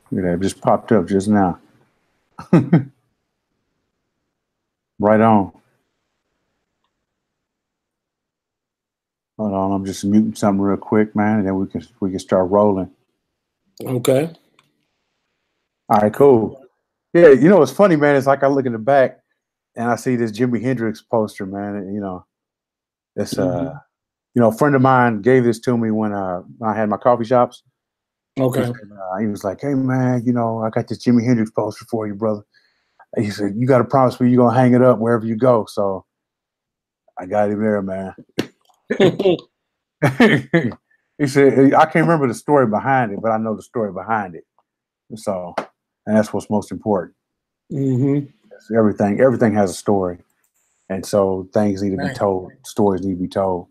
Look at that, it just popped up just now. Right on. Hold on, I'm just muting something real quick, man, and then we can start rolling. Okay. All right, cool. Yeah, you know what's funny, man? It's like I look in the back and I see this Jimi Hendrix poster, man. And, you know, it's you know, a friend of mine gave this to me when I had my coffee shops. Okay. He was like, "Hey, man, you know, I got this Jimi Hendrix poster for you, brother." And he said, "You got to promise me you're gonna hang it up wherever you go." So I got him there, man. He said, "I can't remember the story behind it, but I know the story behind it." So, and that's what's most important. Everything has a story, and so things need to be told. Stories need to be told,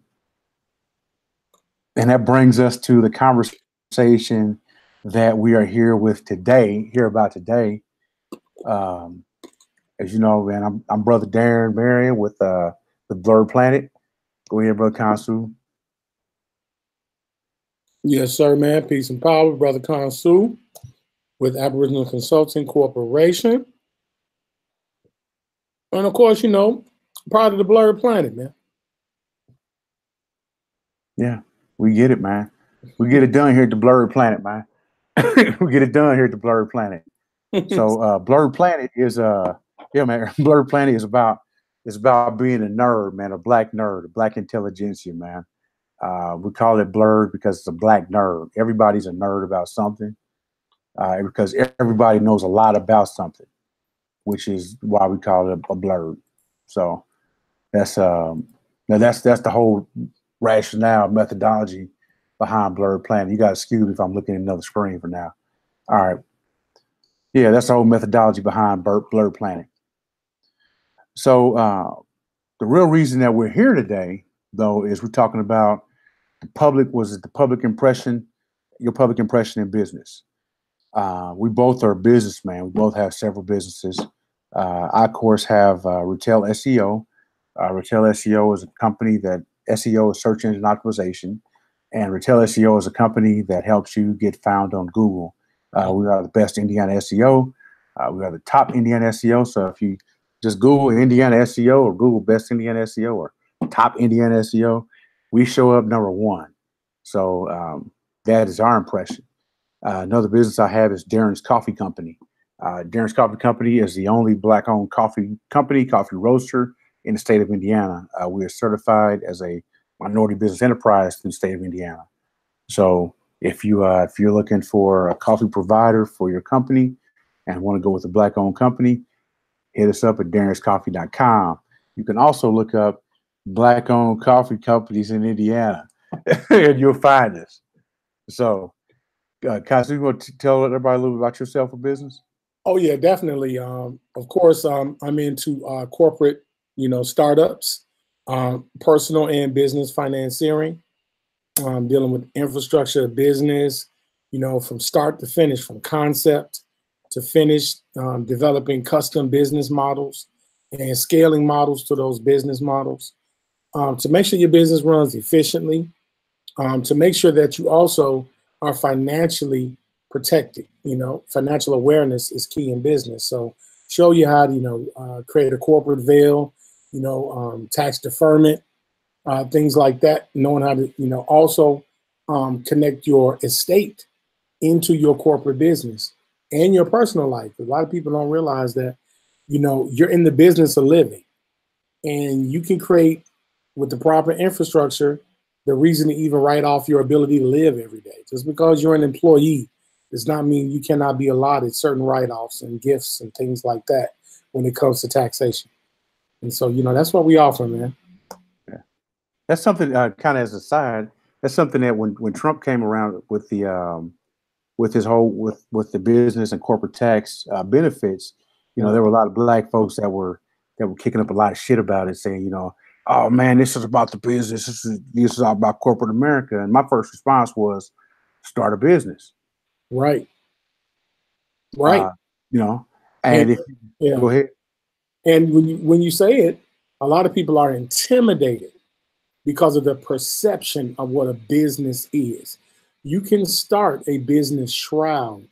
and that brings us to the conversation that we are here about today. As you know, man, I'm brother Darrin with the Blerd Planet. Go ahead, brother Khonsu. Yes, sir, man. Peace and power, brother Khonsu with Aboriginal Consulting Corporation. And of course, you know, part of the Blerd Planet, man. Yeah, we get it, man. We get it done here at the Blerd Planet, man. We get it done here at the Blerd Planet. So Blerd Planet is yeah, man, Blerd Planet is about being a nerd, man, a black nerd, a black intelligentsia, man. We call it Blerd because it's a black nerd. Everybody's a nerd about something, because everybody knows a lot about something, which is why we call it a blerd. So that's the whole rationale, methodology behind Blerd Planet. You got to excuse me if I'm looking at another screen for now. All right. Yeah, that's the whole methodology behind Blerd Planet. So the real reason that we're here today, though, is we're talking about the public impression, your public impression in business. We both are businessmen. We both have several businesses. I, of course, have Retail SEO. Retail SEO is a company that SEO is search engine optimization, and Retail SEO is a company that helps you get found on Google. We are the best Indiana SEO. We are the top Indiana SEO. So if you just Google Indiana SEO or Google best Indiana SEO or top Indiana SEO, we show up number one. So that is our impression. Another business I have is Darrin's Coffee Company. Darrin's Coffee Company is the only black-owned coffee company, coffee roaster in the state of Indiana. We are certified as a minority business enterprise in the state of Indiana. So if you're looking for a coffee provider for your company and want to go with a black-owned company, hit us up at Darrinscoffee.com. You can also look up black-owned coffee companies in Indiana, and you'll find us. So, Khonsu, you want to tell everybody a little bit about yourself or business? Oh yeah, definitely. Of course, I'm into corporate, you know, startups, personal and business financiering, dealing with infrastructure of business, you know, from start to finish, from concept to finish, developing custom business models and scaling models to those business models, to make sure your business runs efficiently, to make sure that you also are financially protected. You know, financial awareness is key in business. So show you how to, you know, create a corporate veil, you know, tax deferment, things like that, knowing how to, you know, also connect your estate into your corporate business and your personal life. A lot of people don't realize that, you know, you're in the business of living, and you can create with the proper infrastructure the reason to even write off your ability to live every day. Just because you're an employee does not mean you cannot be allotted certain write-offs and gifts and things like that when it comes to taxation. And so, you know, that's what we offer, man. Yeah. That's something kind of as a side. That's something that when Trump came around with the with his whole with the business and corporate tax benefits, you know, there were a lot of black folks that were kicking up a lot of shit about it, saying, you know, oh man, this is about the business. This is all about corporate America. And my first response was, start a business. Right. Right. You know, and go ahead. And when you say it, a lot of people are intimidated because of the perception of what a business is. you can start a business shroud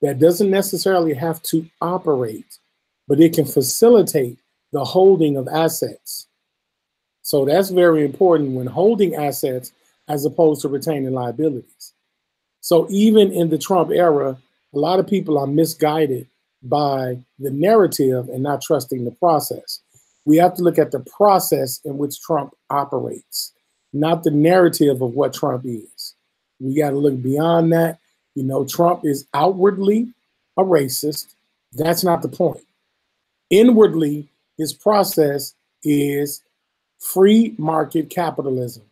that doesn't necessarily have to operate, but it can facilitate the holding of assets. So that's very important when holding assets as opposed to retaining liabilities. So even in the Trump era, a lot of people are misguided by the narrative and not trusting the process. We have to look at the process in which Trump operates, not the narrative of what Trump is. We got to look beyond that. You know, Trump is outwardly a racist. That's not the point. Inwardly, his process is free market capitalism.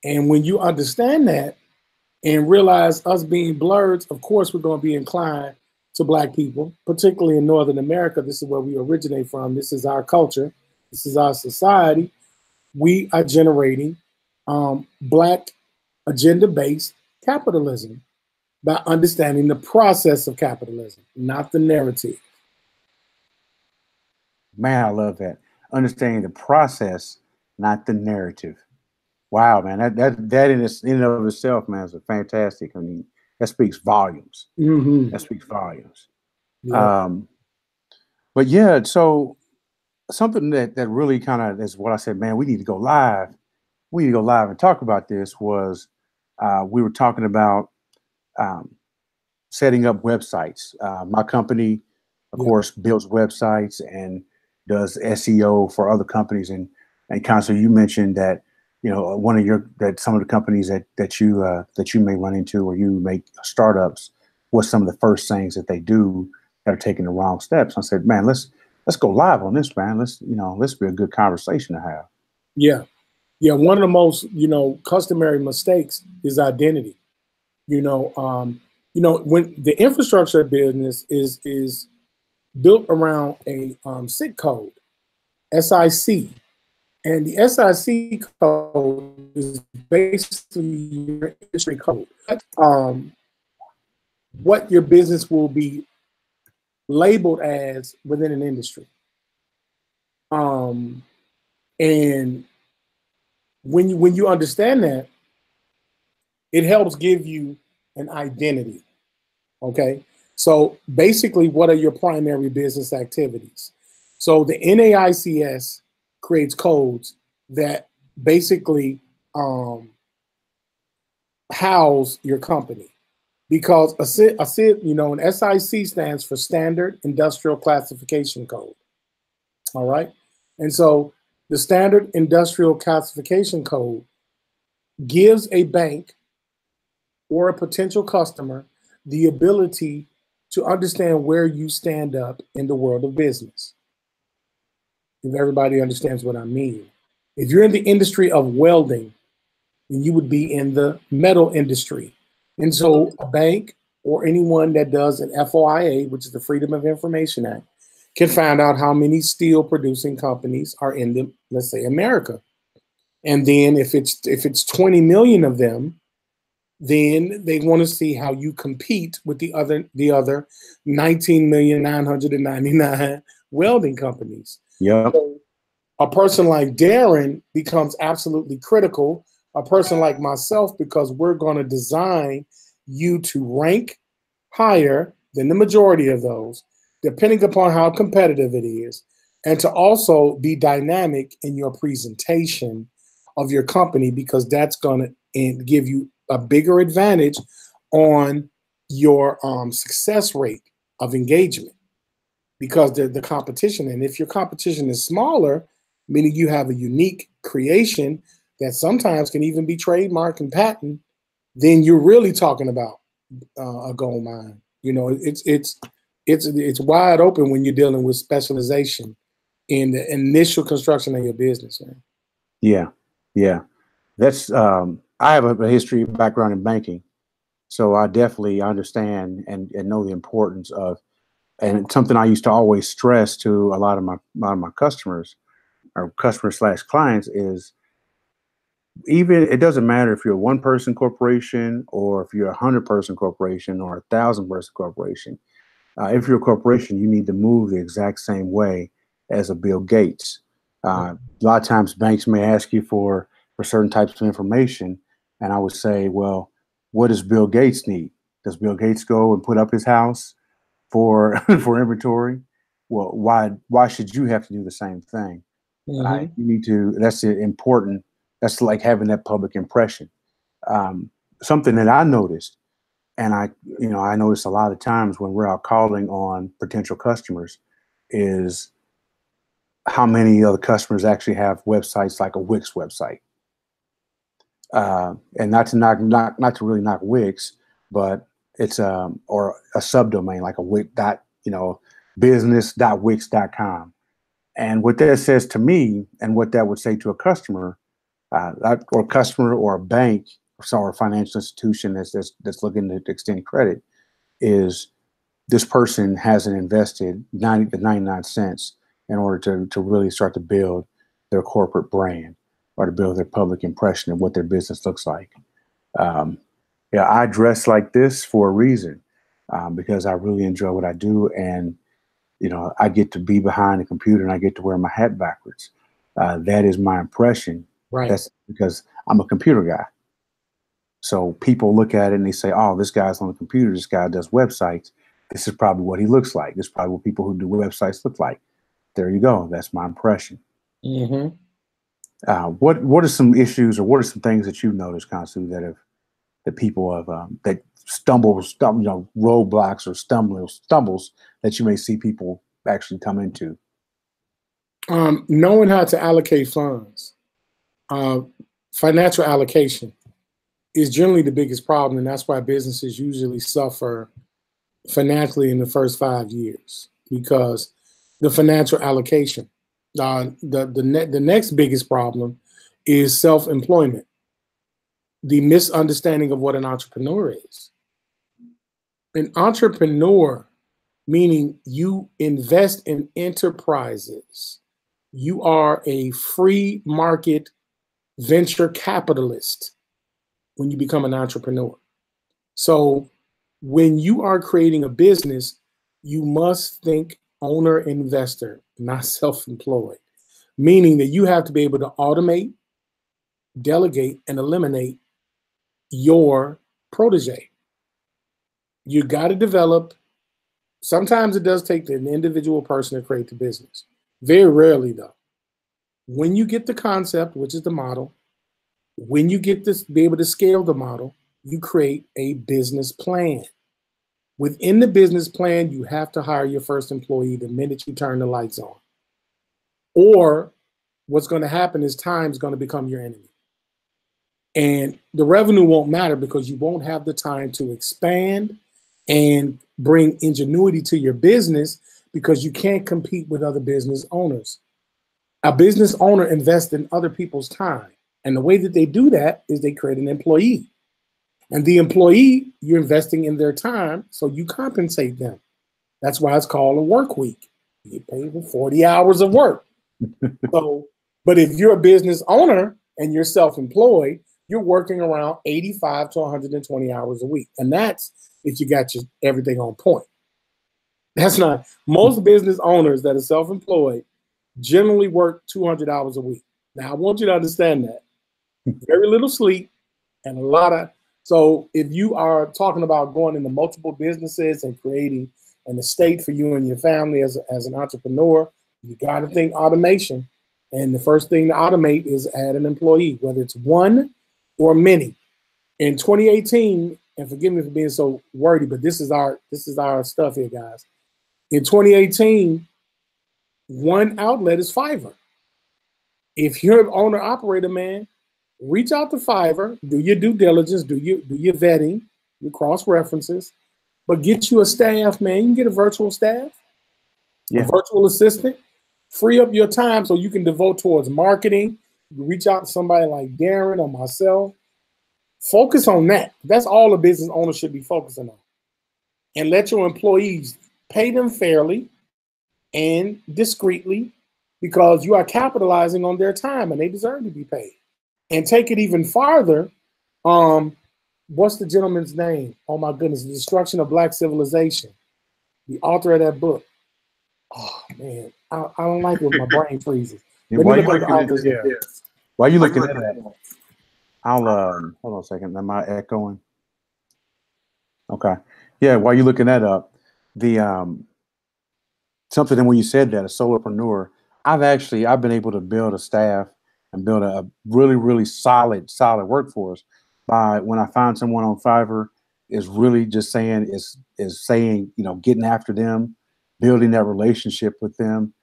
And when you understand that and realize us being blurs, of course, we're going to be inclined to Black people, particularly in Northern America. This is where we originate from. This is our culture. This is our society. We are generating Black agenda-based capitalism by understanding the process of capitalism, not the narrative. Man, I love that. Understanding the process, not the narrative. Wow, man, that in and of itself, man, is a fantastic. I mean, that speaks volumes. Mm-hmm. That speaks volumes. Yeah. But yeah, so something that really kind of is what I said, man, we need to go live. We need to go live and talk about this was we were talking about setting up websites. My company, of course, builds websites and does SEO for other companies. And Khonsu, you mentioned that, you know, some of the companies that you may run into or you make startups, what's some of the first things that they do that are taking the wrong steps. I said, man, let's go live on this, man. Let's be a good conversation to have. Yeah. Yeah. One of the most, customary mistakes is identity. When the infrastructure business is built around a SIC code, SIC. And the SIC code is basically your industry code. What your business will be labeled as within an industry. And when you understand that, it helps give you an identity. Okay. So basically, what are your primary business activities? So the NAICS creates codes that basically house your company, because an SIC stands for Standard Industrial Classification Code. All right. And so the Standard Industrial Classification Code gives a bank or a potential customer the ability to understand where you stand up in the world of business. If everybody understands what I mean. If you're in the industry of welding, then you would be in the metal industry. And so a bank or anyone that does an FOIA, which is the Freedom of Information Act, can find out how many steel producing companies are in let's say, America. And then if it's 20 million of them, then they want to see how you compete with the other 19,999,000 welding companies. Yeah. So a person like Darrin becomes absolutely critical. A person like myself, because we're going to design you to rank higher than the majority of those, depending upon how competitive it is, and to also be dynamic in your presentation of your company, because that's going to give you a bigger advantage on your success rate of engagement, because the competition. And if your competition is smaller, meaning you have a unique creation that sometimes can even be trademark and patent, then you're really talking about a gold mine. It's wide open when you're dealing with specialization in the initial construction of your business, man. Yeah. That's I have a history background in banking, so I definitely understand and know the importance of, and it's something I used to always stress to a lot of my customers or customer/clients is, even it doesn't matter if you're a 1-person corporation or if you're a 100-person corporation or a 1,000-person corporation. If you're a corporation, you need to move the exact same way as a Bill Gates. A lot of times banks may ask you for certain types of information. And I would say, well, what does Bill Gates need? Does Bill Gates go and put up his house for for inventory? Well, why should you have to do the same thing? Mm-hmm. You need to. That's important. That's like having that public impression. Something that I noticed, and I noticed a lot of times when we're out calling on potential customers, is how many other customers actually have websites like a Wix website. And not to really knock Wix, but it's or a subdomain like a Wix business.wix.com. And what that says to me, and what that would say to a customer, or a bank, or a financial institution that's looking to extend credit, is this person hasn't invested 90 to 99 cents in order to really start to build their corporate brand or to build their public impression of what their business looks like. I dress like this for a reason, because I really enjoy what I do, and I get to be behind a computer and I get to wear my hat backwards. That is my impression. Right. That's because I'm a computer guy. So people look at it and they say, "Oh, this guy's on the computer. This guy does websites. This is probably what he looks like. This is probably what people who do websites look like." There you go. That's my impression. Mm-hmm. What are some issues, or what are some things that you've noticed, Khonsu, that people have that roadblocks or stumbles that you may see people actually come into? Knowing how to allocate funds, financial allocation is generally the biggest problem, and that's why businesses usually suffer financially in the first 5 years, because the financial allocation. The next biggest problem is self-employment, the misunderstanding of what an entrepreneur is. An entrepreneur, meaning you invest in enterprises. You are a free market venture capitalist when you become an entrepreneur. So when you are creating a business, you must think owner investor, not self-employed, meaning that you have to be able to automate, delegate, and eliminate your protege. You got to develop. Sometimes it does take an individual person to create the business. Very rarely, though. When you get the concept, which is the model, when you get this, be able to scale the model, you create a business plan. Within the business plan, you have to hire your first employee the minute you turn the lights on. Or what's going to happen is time is going to become your enemy. And the revenue won't matter because you won't have the time to expand and bring ingenuity to your business, because you can't compete with other business owners. A business owner invests in other people's time. And the way that they do that is they create an employee. And the employee, you're investing in their time, so you compensate them. That's why it's called a work week. You get paid for 40 hours of work. But if you're a business owner and you're self-employed, you're working around 85 to 120 hours a week. And that's if you got everything on point. That's not, most business owners that are self-employed generally work 200 hours a week. Now, I want you to understand that. Very little sleep and a lot of, so if you are talking about going into multiple businesses and creating an estate for you and your family as an entrepreneur, you got to think automation. And the first thing to automate is add an employee, whether it's one or many. In 2018, and forgive me for being so wordy, but this is our stuff here, guys. In 2018, one outlet is Fiverr. If you're an owner operator, man, reach out to Fiverr, do your due diligence, do your vetting, your cross references, but get you a staff, man. You can get a virtual staff, a virtual assistant, free up your time so you can devote towards marketing. You reach out to somebody like Darrin or myself. Focus on that. That's all a business owner should be focusing on. And let your employees pay them fairly and discreetly, because you are capitalizing on their time and they deserve to be paid. And take it even farther. What's the gentleman's name? Oh my goodness, The Destruction of Black Civilization. The author of that book. Oh man, I don't like it when my brain freezes. While you looking at that, I'll hold on a second. Am I echoing? Okay. Yeah. While you're looking that up, the something that when you said that, a solopreneur, I've been able to build a staff and build a really solid workforce by when I find someone on Fiverr is really just saying is saying, getting after them, building that relationship with them.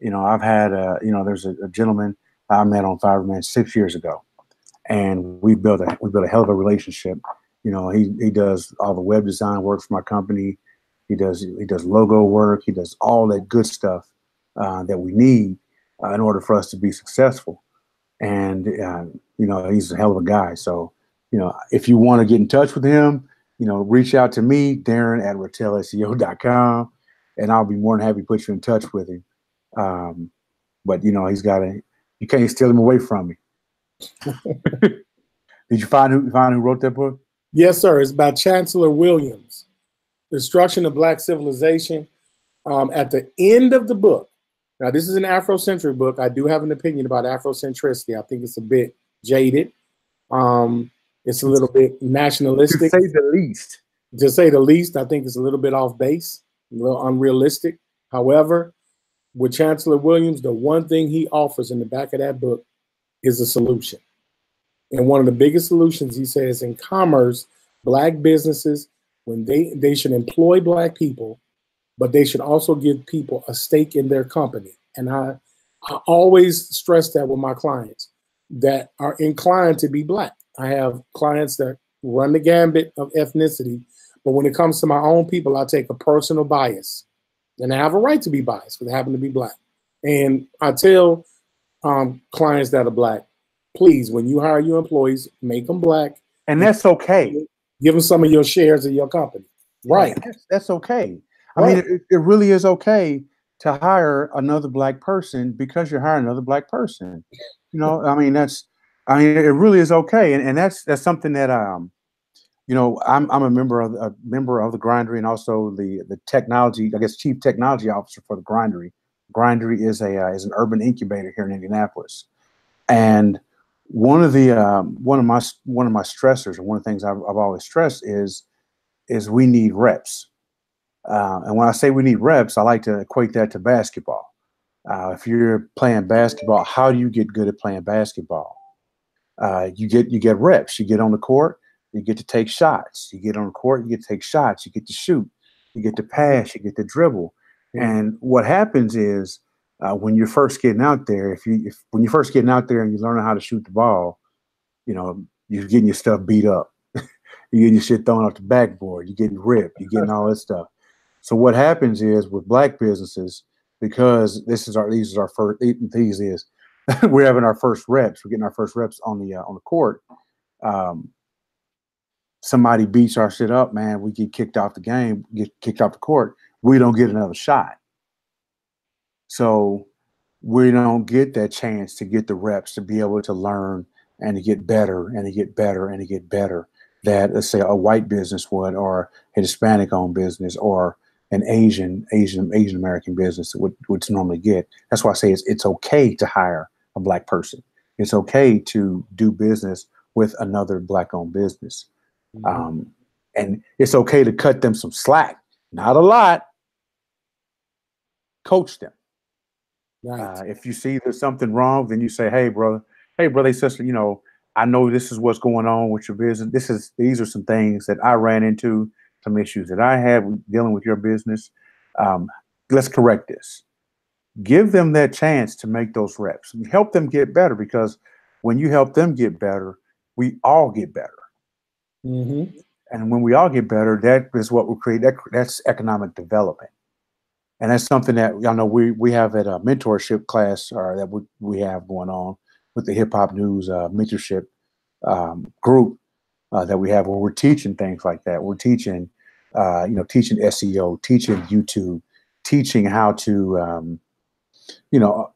I've had there's a gentleman I met on Fiverr, man, 6 years ago, and we built a hell of a relationship. He does all the web design work for my company. He does logo work. He does all that good stuff that we need in order for us to be successful. And he's a hell of a guy. So if you want to get in touch with him, reach out to me, Darrin at RetellSEO.com, and I'll be more than happy to put you in touch with him. But you can't steal him away from me. Did you find who wrote that book? Yes, sir. It's by Chancellor Williams, Destruction of Black Civilization. At the end of the book, now this is an Afrocentric book. I do have an opinion about Afrocentricity. I think it's a bit jaded. It's a little bit nationalistic. To say the least. To say the least, I think it's a little bit off base, a little unrealistic. However, with Chancellor Williams, the one thing he offers in the back of that book is a solution. And one of the biggest solutions, he says, in commerce, Black businesses, when they should employ Black people, but they should also give people a stake in their company. And I always stress that with my clients that are inclined to be Black. I have clients that run the gambit of ethnicity, but when it comes to my own people, I take a personal bias. And I have a right to be biased because I happen to be Black. And I tell clients that are Black, please, when you hire your employees, make them Black. And that's okay. Give them some of your shares of your company. Right. That's okay. Right. I mean, it really is okay to hire another Black person because you're hiring another Black person. It really is okay. And that's something that, I'm a member of the Grindery and also the technology, I guess, chief technology officer for the Grindery. Grindery is an urban incubator here in Indianapolis. And one of my stressors, and one of the things I've always stressed is we need reps. And when I say we need reps, I like to equate that to basketball. If you're playing basketball, how do you get good at playing basketball? You get reps. You get on the court, you get to take shots. You get on the court, you get to take shots. You get to shoot. You get to pass. You get to dribble. And what happens is when you're first getting out there, when you're first getting out there and you're learning how to shoot the ball, you're getting your stuff beat up. You're getting your shit thrown off the backboard. You're getting ripped. You're getting all that stuff. So what happens is with Black businesses, because we're having our first reps. We're getting our first reps on the court. Somebody beats our shit up, man. We get kicked off the game, get kicked off the court. We don't get another shot. So we don't get that chance to get the reps to be able to learn and to get better and to get better and to get better that, let's say, a white business would, or a Hispanic-owned business, or an Asian American business would normally get. That's why I say it's okay to hire a Black person. It's okay to do business with another Black-owned business. And it's okay to cut them some slack, not a lot. Coach them. Right. If you see there's something wrong, then you say, hey, brother, sister, I know this is what's going on with your business. These are some things that I ran into, some issues that I have dealing with your business. Let's correct this. Give them that chance to make those reps. Help them get better, because when you help them get better, we all get better. And when we all get better, that is what will create. That's economic development. And that's something that we have at a mentorship class that we have going on with the Hip Hop News mentorship group that we have, where we're teaching things like that. We're teaching, teaching SEO, teaching YouTube, teaching how to,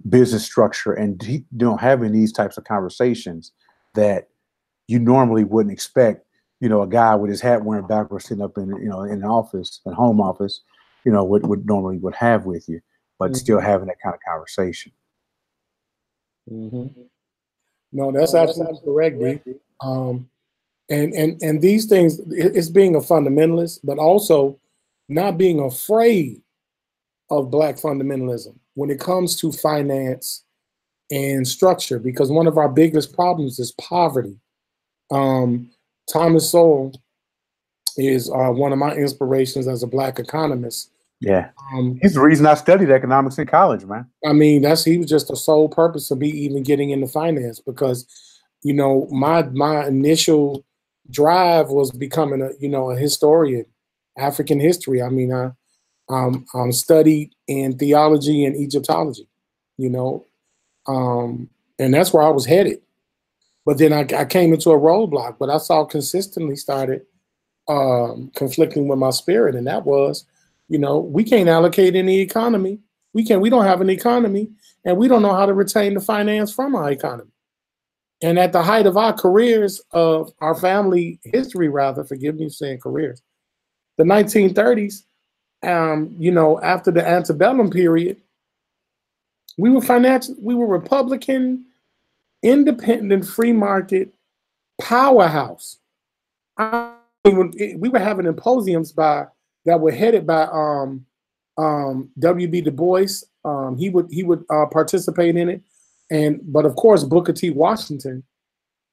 business structure, and having these types of conversations that you normally wouldn't expect. A guy with his hat wearing backwards sitting up in an office, a home office, would normally have with you, but still having that kind of conversation. No, that's absolutely correct, B. And these things, it's being a fundamentalist, but also not being afraid of Black fundamentalism when it comes to finance and structure, because one of our biggest problems is poverty. Thomas Sowell is one of my inspirations as a Black economist. Yeah, he's the reason I studied economics in college, man. I mean, he was just the sole purpose of me even getting into finance, because, you know, my initial drive was becoming a historian, African history. I mean, I studied in theology and Egyptology, you know, and that's where I was headed. But then I came into a roadblock, but I saw consistently started conflicting with my spirit, and that was, you know, we can't allocate any economy. We don't have an economy, and we don't know how to retain the finance from our economy. And at the height of our careers, of our family history, rather, forgive me for saying careers, the 1930s, you know, after the antebellum period, we were Republican, independent, free market powerhouse. We were having symposiums that were headed by W.B. Du Bois. He would participate in it, but of course Booker T. Washington,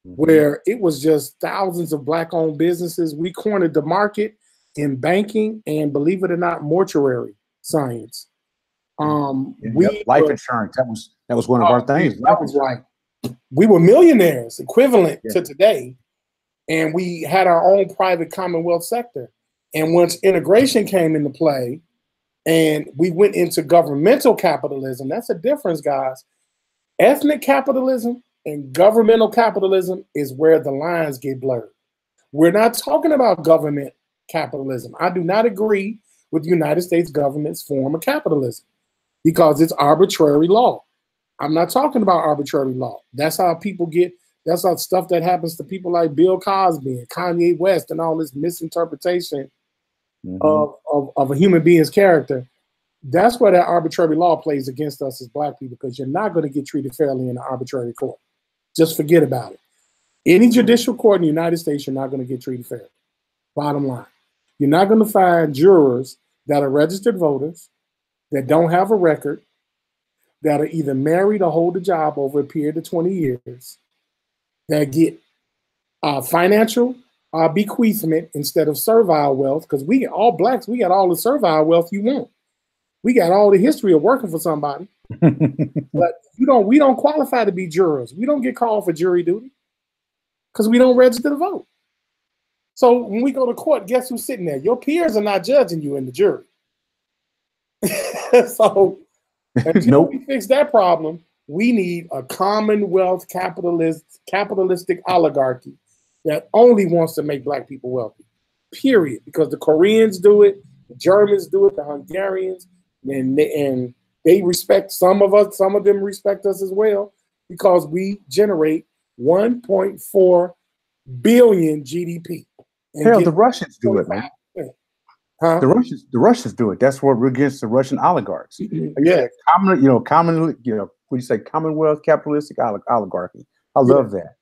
where it was just thousands of Black-owned businesses. We cornered the market in banking and, believe it or not, mortuary science. Life insurance. That was one of our things. That was right. We were millionaires, equivalent to today, and we had our own private commonwealth sector. And once integration came into play, and we went into governmental capitalism, that's a difference, guys. Ethnic capitalism and governmental capitalism is where the lines get blurred. We're not talking about government capitalism. I do not agree with the United States government's form of capitalism, because it's arbitrary law. I'm not talking about arbitrary law. That's how that's how stuff that happens to people like Bill Cosby and Kanye West and all this misinterpretation of a human being's character. That's where that arbitrary law plays against us as Black people, because you're not going to get treated fairly in an arbitrary court. Just forget about it. Any judicial court in the United States, you're not going to get treated fairly. Bottom line. You're not going to find jurors that are registered voters, that don't have a record, that are either married or hold a job over a period of 20 years, that get financial bequeathment instead of servile wealth, because we all Blacks, we got all the servile wealth you want. We got all the history of working for somebody, but we don't qualify to be jurors. We don't get called for jury duty because we don't register to vote. So when we go to court, guess who's sitting there? Your peers are not judging you in the jury. So until we fix that problem, we need a commonwealth capitalistic oligarchy that only wants to make Black people wealthy, period. Because the Koreans do it, the Germans do it, the Hungarians, and they respect some of us, some of them respect us as well, because we generate 1.4 billion GDP. Hell, the Russians do it, man. Huh? The Russians do it. That's what we're against, the Russian oligarchs. Yeah, what do you say? Commonwealth capitalistic oligarchy. I love that.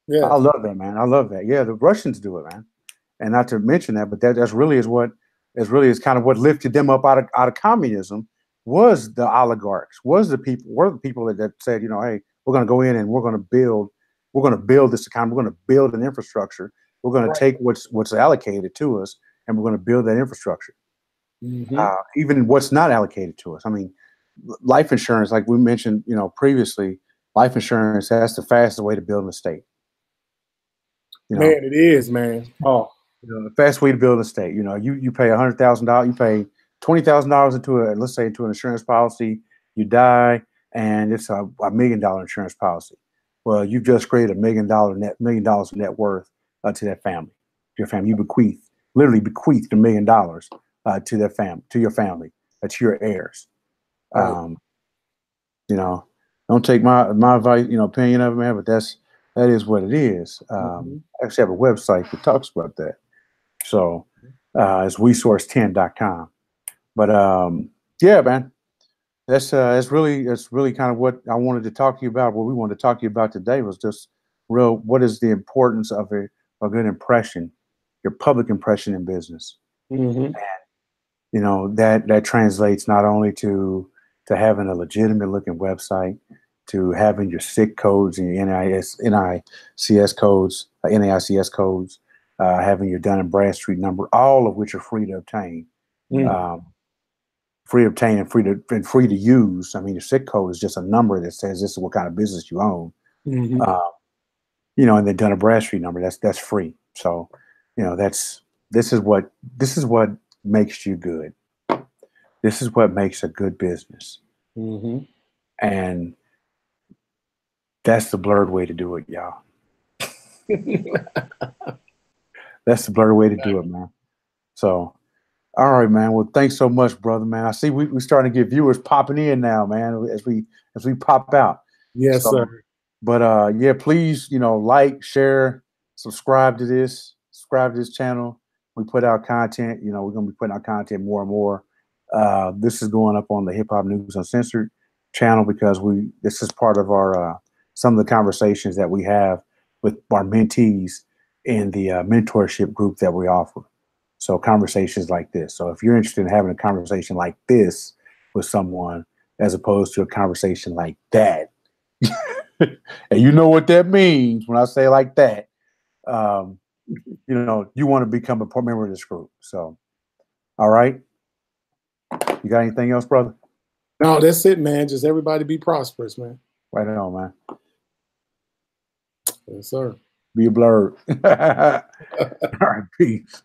Yeah, I love that, man. I love that. Yeah, the Russians do it, man. And not to mention that, but that's really is kind of what lifted them up out of communism, was the oligarchs, were the people that said, you know, hey, we're going to go in and we're going to build this economy, we're going to build an infrastructure, we're going to take what's allocated to us, and we're going to build that infrastructure. Even what's not allocated to us. I mean, life insurance, like we mentioned, previously, life insurance, that's the fastest way to build an estate. Man, it is, man. Oh, the fast way to build an estate. You pay $100,000, you pay $20,000 into an insurance policy. You die, and it's a $1 million insurance policy. Well, you've just created $1 million of net worth to that family, to your family. You literally bequeathed $1 million to their family, to your family, to your heirs. Don't take my advice, opinion of it, man, but that is what it is. I actually have a website that talks about that. So it's resource10.com. But yeah, man, that's really kind of what I wanted to talk to you about. What we wanted to talk to you about today was just what is the importance of a good impression, your public impression in business. Mm-hmm. You know, that translates not only to having a legitimate looking website, to having your SIC codes and your NICS codes, having your Dun and Bradstreet number, all of which are free to obtain. Mm-hmm. Free to obtain and free to use. I mean, your SIC code is just a number that says this is what kind of business you own. Mm-hmm. You know, and the Dun and Bradstreet number, that's free. So, you know, this is what makes you good. This is what makes a good business. Mm-hmm. And that's the Blerd way to do it, y'all. That's the Blerd way to do it, man. So, all right, man. Well, thanks so much, brother, man. I see we're starting to get viewers popping in now, man, as we pop out. Yes, So, sir. but yeah, please, you know, like, share, subscribe to this channel. We put out content. You know, we're gonna be putting out content more and more. This is going up on the Hip Hop News Uncensored channel because this is part of our some of the conversations that we have with our mentees in the mentorship group that we offer. So conversations like this. So if you're interested in having a conversation like this with someone, as opposed to a conversation like that, and you know what that means when I say like that, you know, you want to become a member of this group. So, all right. You got anything else, brother? No, that's it, man. Just everybody be prosperous, man. Right on, man. Yes, sir. Be a Blerd. All right, peace.